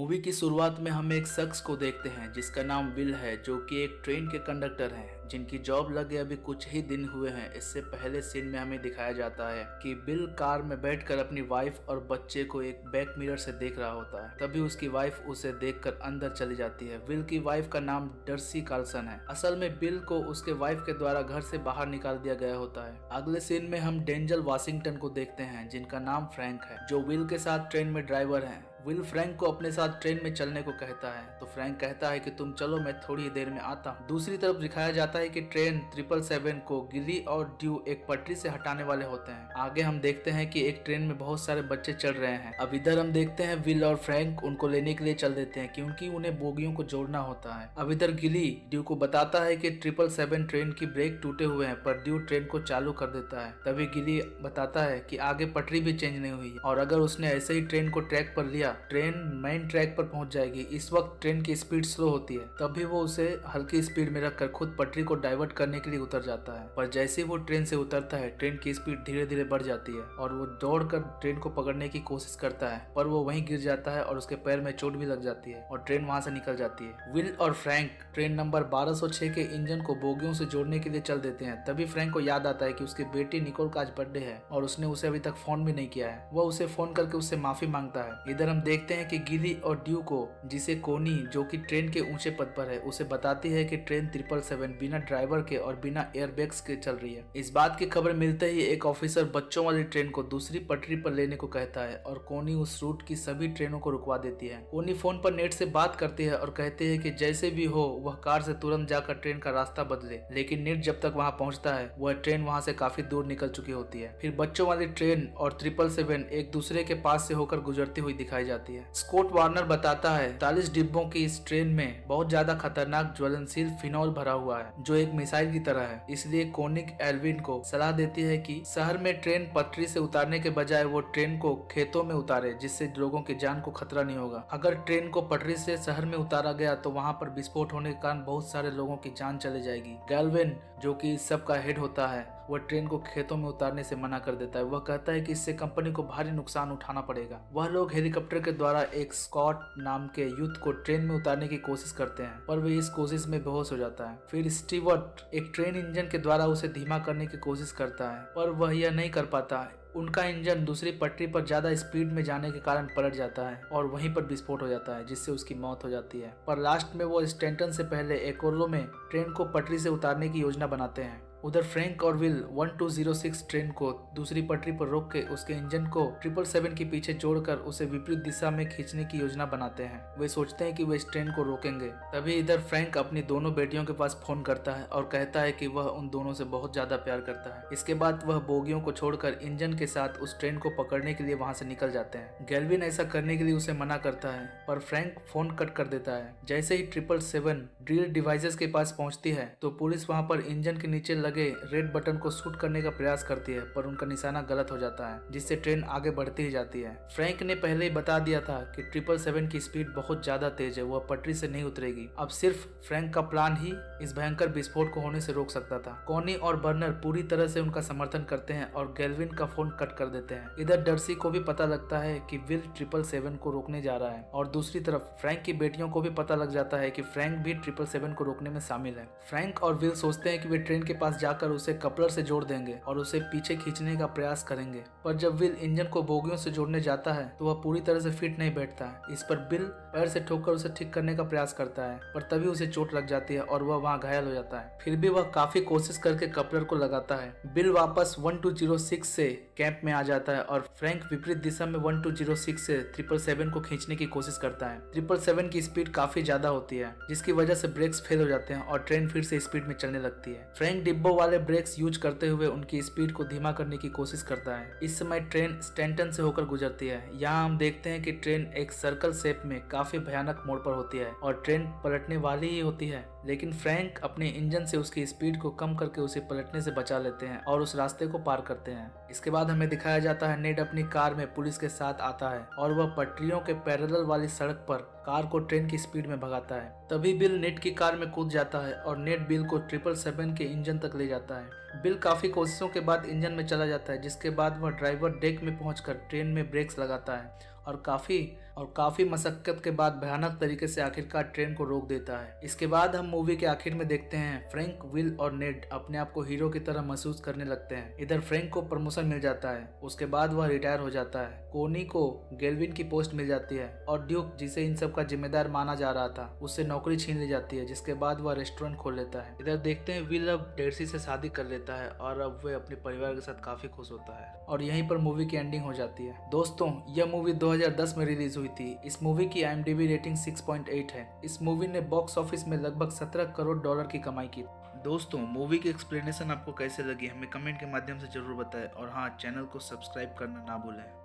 Movie की शुरुआत में हम एक शख्स को देखते हैं जिसका नाम विल है, जो कि एक ट्रेन के कंडक्टर हैं जिनकी जॉब लगे अभी कुछ ही दिन हुए हैं। इससे पहले सीन में हमें दिखाया जाता है कि विल कार में बैठकर अपनी वाइफ और बच्चे को एक बैक मिरर से देख रहा होता है। तभी उसकी वाइफ उसे देखकर अंदर चली जाती है। विल की वाइफ का नाम डर्सी कार्लसन है। असल में विल को उसके वाइफ के द्वारा घर से बाहर निकाल दिया गया होता है। अगले सीन में हम डेंजल वाशिंगटन को देखते हैं जिनका नाम फ्रैंक है, जो विल के साथ ट्रेन में ड्राइवर है। विल फ्रैंक को अपने साथ ट्रेन में चलने को कहता है, तो फ्रैंक कहता है कि तुम चलो, मैं थोड़ी देर में आता हूँ। दूसरी तरफ दिखाया जाता है कि ट्रेन 777 को गिली और ड्यू एक पटरी से हटाने वाले होते हैं। आगे हम देखते हैं कि एक ट्रेन में बहुत सारे बच्चे चढ़ रहे हैं। अब इधर हम देखते हैं विल और फ्रैंक उनको लेने के लिए चल देते हैं क्योंकि उन्हें बोगियों को जोड़ना होता है। अब इधर गिली ड्यू को बताता है कि 777 ट्रेन की ब्रेक टूटे हुए हैं, पर ड्यू ट्रेन को चालू कर देता है। तभी गिली बताता है कि आगे पटरी भी चेंज नहीं हुई और अगर उसने ऐसे ही ट्रेन को ट्रैक पर लिया, ट्रेन मेन ट्रैक पर पहुंच जाएगी। इस वक्त ट्रेन की स्पीड स्लो होती है, तभी वो उसे हल्की स्पीड में रखकर खुद पटरी को डाइवर्ट करने के लिए उतर जाता है। पर जैसे ही वो ट्रेन से उतरता है, ट्रेन की स्पीड धीरे धीरे बढ़ जाती है और वो दौड़कर ट्रेन को पकड़ने की कोशिश करता है, पर वो वहीं गिर जाता है और उसके पैर में चोट भी लग जाती है और ट्रेन वहां से निकल जाती है। विल और फ्रैंक ट्रेन नंबर 1206 के इंजन को बोगियों से जोड़ने के लिए चल देते हैं। तभी फ्रैंक को याद आता है कि उसकी बेटी निकोल का आज बर्थडे है और उसने उसे अभी तक फोन भी नहीं किया है। वह उसे फोन करके उससे माफी मांगता है। इधर हम देखते हैं कि गिली और ड्यू को, जिसे कोनी जो कि ट्रेन के ऊंचे पद पर है, उसे बताती है कि ट्रेन 777 बिना ड्राइवर के और बिना एयरबैग्स के चल रही है। इस बात की खबर मिलते ही एक ऑफिसर बच्चों वाली ट्रेन को दूसरी पटरी पर लेने को कहता है और कोनी उस रूट की सभी ट्रेनों को रुकवा देती है। कोनी फोन पर नेट से बात करती है और कहती है कि जैसे भी हो वह कार से तुरंत जाकर ट्रेन का रास्ता बदले, लेकिन नेट जब तक वहां पहुंचता है वह ट्रेन वहां से काफी दूर निकल चुकी होती है। फिर बच्चों वाली ट्रेन और 777 एक दूसरे के पास से होकर गुजरती हुई दिखाई जाती है। स्कॉट वार्नर बताता है 40 डिब्बों की इस ट्रेन में बहुत ज्यादा खतरनाक ज्वलनशील फिनॉल भरा हुआ है जो एक मिसाइल की तरह है। इसलिए कोनिक एल्विन को सलाह देती है कि शहर में ट्रेन पटरी से उतारने के बजाय वो ट्रेन को खेतों में उतारे, जिससे लोगों की जान को खतरा नहीं होगा। अगर ट्रेन को पटरी से शहर में उतारा गया तो वहाँ पर विस्फोट होने के कारण बहुत सारे लोगों की जान चली जाएगी। गैल्विन जो कि इस सब का हेड होता है, वह ट्रेन को खेतों में उतारने से मना कर देता है। वह कहता है कि इससे कंपनी को भारी नुकसान उठाना पड़ेगा। वह लोग हेलीकॉप्टर के द्वारा एक स्कॉट नाम के यूथ को ट्रेन में उतारने की कोशिश करते हैं, पर वे इस कोशिश में बेहोश हो जाता है। फिर स्टीवर्ट एक ट्रेन इंजन के द्वारा उसे धीमा करने की कोशिश करता है, पर वह यह नहीं कर पाता। उनका इंजन दूसरी पटरी पर ज्यादा स्पीड में जाने के कारण पलट जाता है और वहीं पर विस्फोट हो जाता है, जिससे उसकी मौत हो जाती है। पर लास्ट में वो स्टैंटन से पहले एकोलो में ट्रेन को पटरी से उतारने की योजना बनाते हैं। उधर फ्रैंक और विल 1206 ट्रेन को दूसरी पटरी पर रोक के उसके इंजन को 777 के पीछे जोड़कर उसे विपरीत दिशा में खींचने की योजना बनाते हैं। वे सोचते हैं कि वे इस ट्रेन को रोकेंगे। तभी इधर फ्रैंक अपनी दोनों बेटियों के पास फोन करता है और कहता है कि वह उन दोनों से बहुत ज्यादा प्यार करता है। इसके बाद वह बोगियों को छोड़कर इंजन के साथ उस ट्रेन को पकड़ने के लिए वहां से निकल जाते हैं। गैल्विन ऐसा करने के लिए उसे मना करता है, पर फ्रैंक फोन कट कर देता है। जैसे ही 777 ड्रिल डिवाइसेस के पास पहुंचती है तो पुलिस वहां पर इंजन के नीचे लगे रेड बटन को शूट करने का प्रयास करती है, पर उनका निशाना गलत हो जाता है, जिससे ट्रेन आगे बढ़ती ही जाती है। फ्रैंक ने पहले ही बता दिया था कि 777 की स्पीड बहुत ज्यादा तेज है, वह पटरी से नहीं उतरेगी। अब सिर्फ फ्रैंक का प्लान ही इस भयंकर विस्फोट को होने से रोक सकता था। कॉनी और बर्नर पूरी तरह से उनका समर्थन करते हैं और गैल्विन का फोन कट कर देते हैं। इधर डर्सी को भी पता लगता है कि विल 777 को रोकने जा रहा है और दूसरी तरफ फ्रैंक की बेटियों को भी पता लग जाता है कि फ्रैंक भी 777 को रोकने में शामिल है। फ्रैंक और विल सोचते हैं कि वे ट्रेन के पास जाकर उसे कपलर से जोड़ देंगे और उसे पीछे खींचने का प्रयास करेंगे, पर जब विल इंजन को बोगियों से जोड़ने जाता है तो वह पूरी तरह से फिट नहीं बैठता है। इस पर बिल पैर से ठोककर उसे ठीक करने का प्रयास करता है, पर तभी उसे चोट लग जाती है और वह वहां घायल हो जाता है। फिर भी वह काफी कोशिश करके कपलर को लगाता है। बिल वापस 1206 से कैंप में आ जाता है और फ्रैंक विपरीत दिशा में 1206 से 777 को खींचने की कोशिश करता है। 777 की स्पीड काफी ज्यादा होती है, जिसकी वजह से ब्रेक्स फेल हो जाते हैं और ट्रेन फिर से स्पीड में चलने लगती है। फ्रैंक डिब्बों वाले ब्रेक्स यूज करते हुए उनकी स्पीड को धीमा करने की कोशिश करता है। इस समय ट्रेन स्टैंटन से होकर गुजरती है। यहाँ हम देखते हैं कि ट्रेन एक सर्कल शेप में काफी भयानक मोड़ पर होती है और ट्रेन पलटने वाली ही होती है, लेकिन फ्रैंक अपने इंजन से उसकी स्पीड को कम करके उसे पलटने से बचा लेते हैं और उस रास्ते को पार करते हैं। इसके बाद हमें दिखाया जाता है नेड अपनी कार में पुलिस के साथ आता है और वह पटरियों के पैरेलल वाली सड़क पर कार को ट्रेन की स्पीड में भगाता है। तभी बिल नेड की कार में कूद जाता है और नेड बिल को 777 के इंजन तक ले जाता है। बिल काफी कोशिशों के बाद इंजन में चला जाता है, जिसके बाद वह ड्राइवर डेक में पहुंचकर ट्रेन में ब्रेक्स लगाता है और काफी और काफी मशक्कत के बाद भयानक तरीके से आखिरकार ट्रेन को रोक देता है। इसके बाद हम मूवी के आखिर में देखते हैं फ्रैंक, विल और नेड अपने आप को हीरो की तरह महसूस करने लगते हैं। इधर फ्रैंक को प्रमोशन मिल जाता है, उसके बाद वह रिटायर हो जाता है। कोनी को गेल्विन की पोस्ट मिल जाती है और ड्यूक, जिसे इन सब का जिम्मेदार माना जा रहा था, उससे नौकरी छीन ली जाती है, जिसके बाद वह रेस्टोरेंट खोल लेता है। इधर देखते हैं विल अब डेर्सी से शादी कर लेता है और अब वह अपने परिवार के साथ काफी खुश होता है और यहीं पर मूवी की एंडिंग हो जाती है। दोस्तों, यह मूवी 2010 में रिलीज हुई थी। इस मूवी की IMDb रेटिंग 6.8 है। इस मूवी ने बॉक्स ऑफिस में लगभग 17 करोड़ डॉलर की कमाई की। दोस्तों, मूवी की एक्सप्लेनेशन आपको कैसे लगी हमें कमेंट के माध्यम से जरूर बताएं और हाँ, चैनल को सब्सक्राइब करना ना भूलें।